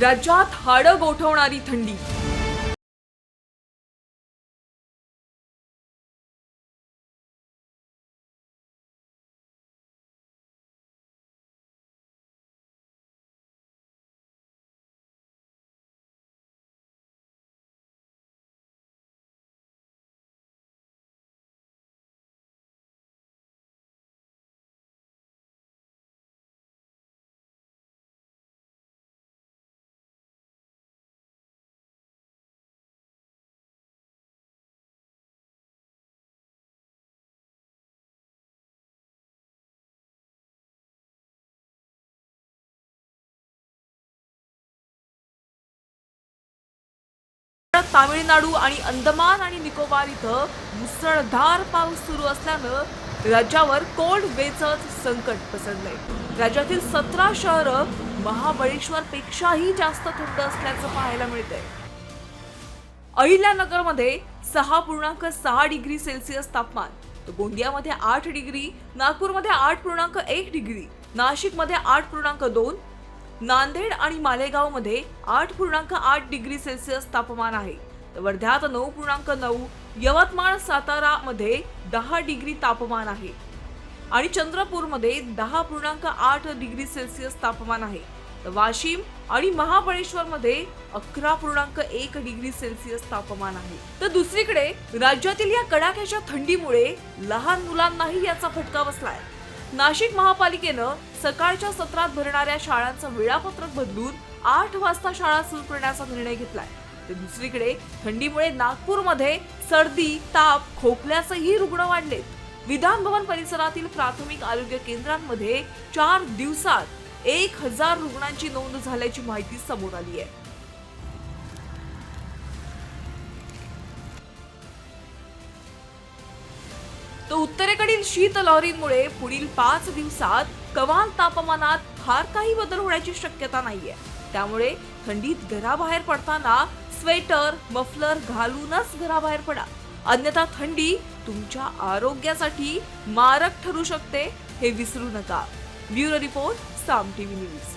राज्यात हाडं गोठवणारी थंडी. तामिळनाडू आणि अंदमान आणि निकोबार इथं मुसळधार पाऊस सुरू असल्यानं राज्यावर कोल्ड वेव्हचं संकट पसरलंय. राज्यातील 17 शहरं महाबळेश्वर पेक्षाही जास्त थंड असल्याचं पाहायला मिळतंय. अहिल्यानगरमध्ये 6.6 डिग्री सेल्सिअस तापमान, तर गोंदियामध्ये 8 डिग्री, नागपूरमध्ये 8.1 डिग्री, नाशिकमध्ये 8.2, नांदेड आणि मालेगावमध्ये 8.8 डिग्री सेल्सिअस तापमान आहे. तर वर्ध्यात 9.9, यवतमाळ सातारामध्ये 10 डिग्री तापमान आहे आणि चंद्रपूरमध्ये 10.8 डिग्री सेल्सिअस तापमान आहे. तर वाशिम आणि महाबळेश्वरमध्ये 11.1 डिग्री सेल्सिअस तापमान आहे. तर दुसरीकडे राज्यातील या कडाक्याच्या थंडीमुळे लहान मुलांनाही याचा फटका बसलाय. नाशिक महापालिकेनं सकाळच्या सत्रात भरणाऱ्या शाळांचं वेळापत्रक बदलून 8 वाजता शाळा सुरू करण्याचा निर्णय घेतलाय. तर दुसरीकडे थंडीमुळे नागपूरमध्ये सर्दी, ताप, खोकल्याचेही रुग्ण वाढलेत. विधान भवन परिसरातील प्राथमिक आरोग्य केंद्रांमध्ये 4 दिवसात 1000 रुग्णांची नोंद झाल्याची माहिती समोर आली आहे. तर उत्तरेकडील शीत लहरीमुळे पुढील 5 दिवसात कमाल तापमानात फार काही बदल होण्याची शक्यता नाहीये. त्यामुळे थंडीत घराबाहेर पडताना स्वेटर, मफलर घालूनच घराबाहेर पडा, अन्यथा थंडी तुमच्या आरोग्यासाठी मारक ठरू शकते, हे विसरू नका. ब्युरो रिपोर्ट, साम टीव्ही न्यूज.